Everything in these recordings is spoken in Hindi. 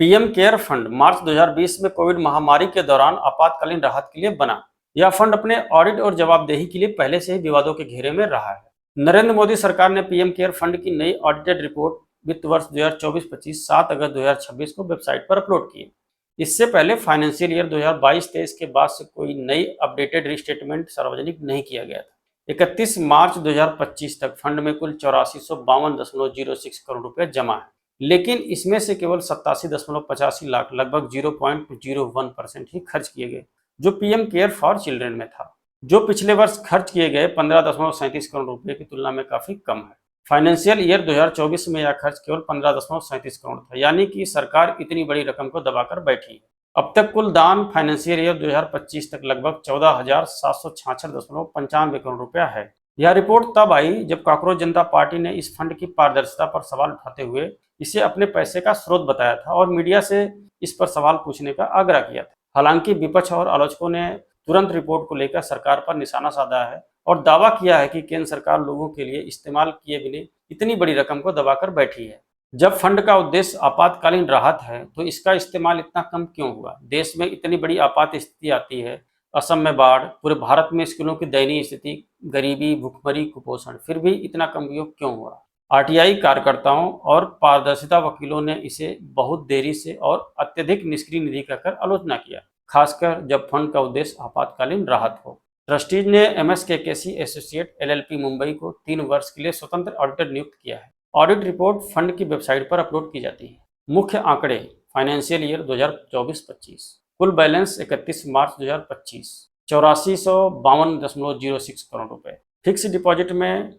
पीएम केयर फंड मार्च 2020 में कोविड महामारी के दौरान आपातकालीन राहत के लिए बना। यह फंड अपने ऑडिट और जवाबदेही के लिए पहले से ही विवादों के घेरे में रहा है। नरेंद्र मोदी सरकार ने पीएम केयर फंड की नई ऑडिटेड रिपोर्ट वित्त वर्ष 2024-25 7 अगस्त 2026 को वेबसाइट पर अपलोड की। इससे पहले फाइनेंशियल ईयर 2022-23 के बाद से कोई नई अपडेटेड रिस्टेटमेंट सार्वजनिक नहीं किया गया था। 31 मार्च 2025 तक फंड में कुल 8452.06 करोड़ रुपए जमा है, लेकिन इसमें से केवल 87.85 लाख लगभग 0.01% ही खर्च किए गए, जो पीएम केयर फॉर चिल्ड्रन में था, जो पिछले वर्ष खर्च किए गए 15.37 करोड़ रुपए की तुलना में काफी कम है। फाइनेंशियल ईयर 2024 में यह खर्च केवल 15.37 करोड़ था, यानी कि सरकार इतनी बड़ी रकम को दबाकर बैठी है। अब तक कुल दान फाइनेंशियल ईयर 2025 तक लगभग 14,766.95 करोड़ रुपया है। यह रिपोर्ट तब आई जब कॉकरोच जनता पार्टी ने इस फंड की पारदर्शिता पर सवाल उठाते हुए इसे अपने पैसे का स्रोत बताया था और मीडिया से इस पर सवाल पूछने का आग्रह किया था। हालांकि विपक्ष और आलोचकों ने तुरंत रिपोर्ट को लेकर सरकार पर निशाना साधा है और दावा किया है कि केंद्र सरकार लोगों के लिए इस्तेमाल किए बिना इतनी बड़ी रकम को दबाकर बैठी है। जब फंड का उद्देश्य आपातकालीन राहत है तो इसका इस्तेमाल इतना कम क्यों हुआ? देश में इतनी बड़ी आपात स्थिति आती है, असम में बाढ़, पूरे भारत में स्कूलों की दयनीय स्थिति, गरीबी, भूखमरी, कुपोषण, फिर भी इतना कम उपयोग क्यों हुआ? आरटीआई कार्यकर्ताओं और पारदर्शिता वकीलों ने इसे बहुत देरी से और अत्यधिक निष्क्रिय निधि कहकर आलोचना किया, खासकर जब फंड का उद्देश्य आपातकालीन राहत हो। ट्रस्टीज ने MSKKC एसोसिएट LLP मुंबई को 3 वर्ष के लिए स्वतंत्र ऑडिटर नियुक्त किया है। ऑडिट रिपोर्ट फंड की वेबसाइट पर अपलोड की जाती है। मुख्य आंकड़े फाइनेंशियल ईयर 2024-25, कुल बैलेंस 31 मार्च 2025 8452.06 करोड़ रुपए। फिक्स डिपॉजिट में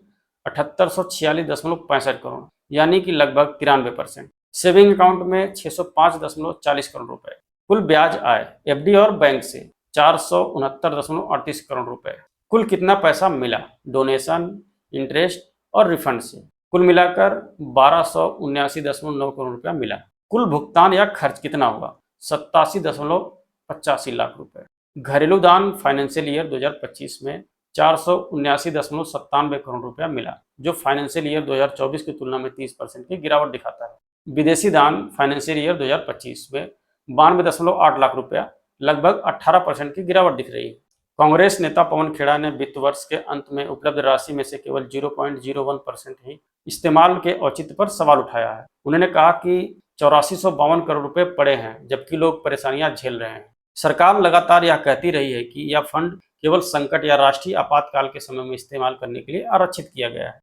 7846.65 करोड़, यानी कि लगभग 93%। सेविंग अकाउंट में 605.40 करोड़ रुपए। कुल ब्याज आय FD और बैंक से 469.38 करोड़ रुपए। कुल कितना पैसा मिला डोनेशन, इंटरेस्ट और रिफंड से? कुल मिलाकर 1279.9 करोड़ रुपया मिला। कुल भुगतान या खर्च कितना हुआ? 87.85 लाख रुपए। घरेलू दान फाइनेंशियल ईयर 2025 में 479.97 करोड़ रुपया मिला, जो फाइनेंशियल ईयर 2024 की तुलना में 30% की गिरावट दिखाता है। विदेशी दान फाइनेंशियल ईयर 2025 में 92.8 लाख रुपया, लगभग 18% की गिरावट दिख रही है। कांग्रेस नेता पवन खेड़ा ने वित्त वर्ष के अंत में उपलब्ध राशि में से केवल 0.01% ही इस्तेमाल के औचित्य पर सवाल उठाया है। उन्होंने कहा कि 8452 करोड़ रुपए पड़े हैं, जबकि लोग परेशानियां झेल रहे हैं। सरकार लगातार यह कहती रही है कि यह फंड केवल संकट या राष्ट्रीय आपातकाल के समय में इस्तेमाल करने के लिए आरक्षित किया गया है।